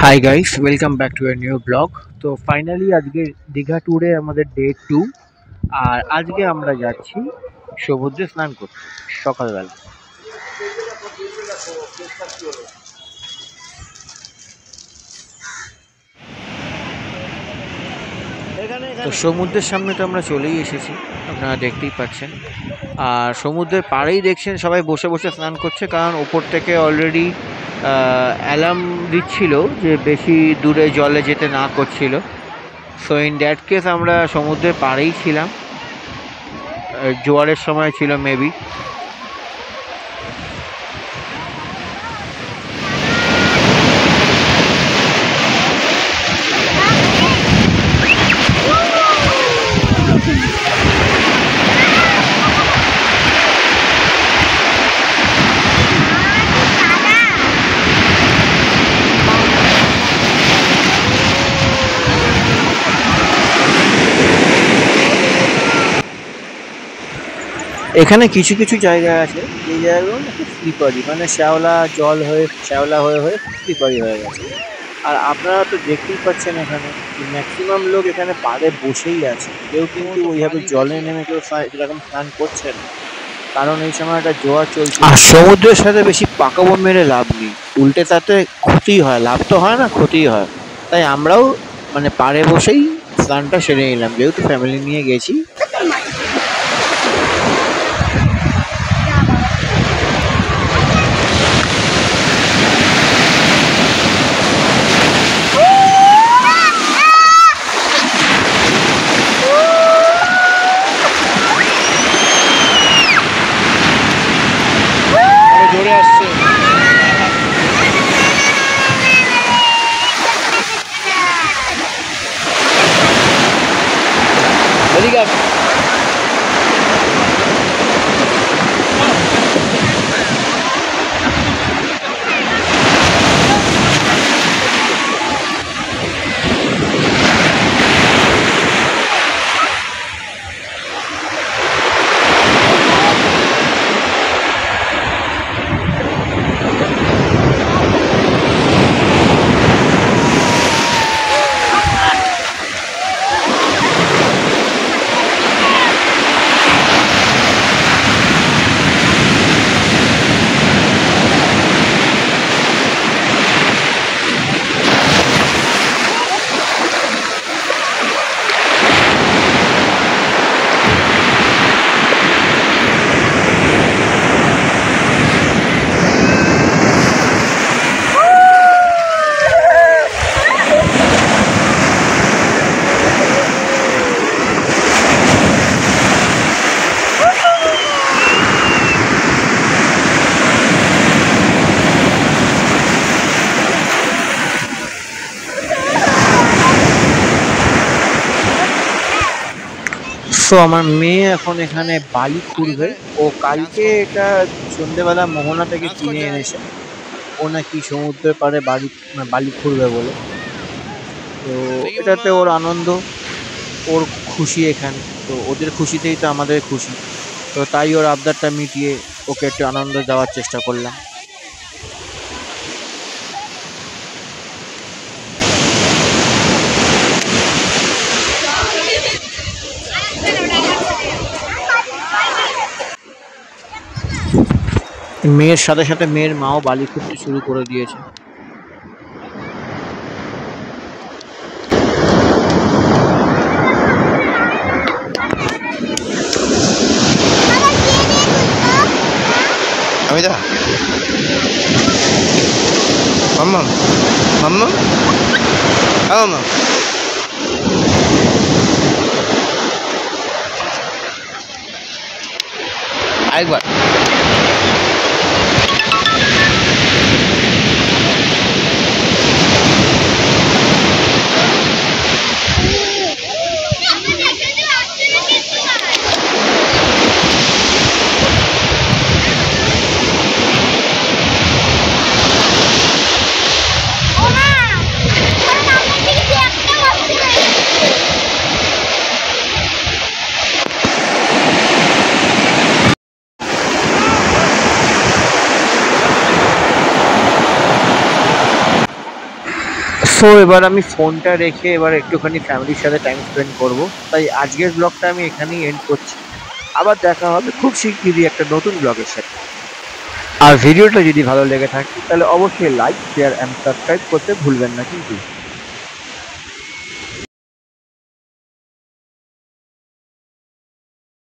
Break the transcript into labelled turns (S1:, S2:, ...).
S1: Hi guys, welcome back to a new blog. তো finally আজকে দীঘা ট্যুরে আমাদের ডে 2। আর আজকে আমরা যাচ্ছি সমুদ্রে স্নান করতে সকালবেলা। তো সমুদ্রের সামনে তো আমরা চলেই এসেছি, আপনারা দেখতেই পাচ্ছেন। আর সমুদ্রের পাড়েই দেখছেন সবাই বসে বসে স্নান করছে, কারণ ওপর থেকে অলরেডি অ্যালার্ম দিচ্ছিল যে বেশি দূরে জলে যেতে না করছিল। সো ইন দ্যাট কেস আমরা সমুদ্রের পাড়েই ছিলাম, জোয়ারের সময় ছিল মেবি। এখানে কিছু কিছু জায়গা আছে যে জায়গাগুলো একটু স্লিপারি, মানে শ্যাওলা হয়ে হয়ে স্লিপারি হয়ে গেছে। আর আপনারা তো দেখতেই পাচ্ছেন এখানে ম্যাক্সিমাম লোক এখানে পাড়ে বসেই আছে, কেউ কিন্তু ওইভাবে জলে নেমে কেউ এরকম স্নান করছে না, কারণ এই সময় একটা জোয়ার চলছে। আর সমুদ্রের সাথে বেশি পাকাবো মেরে লাভ নেই, উল্টে তাতে ক্ষতি হয়, লাভ তো হয় না, ক্ষতিই হয়। তাই আমরাও মানে পাড়ে বসেই স্নানটা সেরে নিলাম, যেহেতু ফ্যামিলি নিয়ে গেছি। জোরে আসছে, এদিকে আস। তো আমার মেয়ে এখন এখানে বালি খুঁড়বে। ও কালকে এটা সন্ধ্যেবেলা মোহনা থেকে কিনে এনেছে, ও নাকি সমুদ্রের পাড়ে বালি খুঁড়বে বলে। তো এটাতে ওর আনন্দ, ওর খুশি এখানে। তো ওদের খুশিতেই তো আমাদের খুশি, তো তাই ওর আবদারটা মিটিয়ে ওকে একটু আনন্দ দেওয়ার চেষ্টা করলাম। মেয়ের সাথে সাথে মেয়ের মাও বালি খুঁড়তে শুরু করে দিয়েছে।
S2: আমি দা মাম্মাম মাম্মাম মাম্মাম আরেকবার।
S1: সো এবার আমি ফোনটা রেখে এবার একটুখানি ফ্যামিলির সাথে টাইম স্পেন্ড করব। তাই আজকের ব্লগটা আমি এখানেই এন্ড করছি। আবার দেখা হবে খুব শিগগিরই একটা নতুন ব্লগের সাথে। আর ভিডিওটা যদি ভালো লেগে থাকে তাহলে অবশ্যই লাইক, শেয়ার অ্যান্ড সাবস্ক্রাইব করতে ভুলবেন না কিন্তু।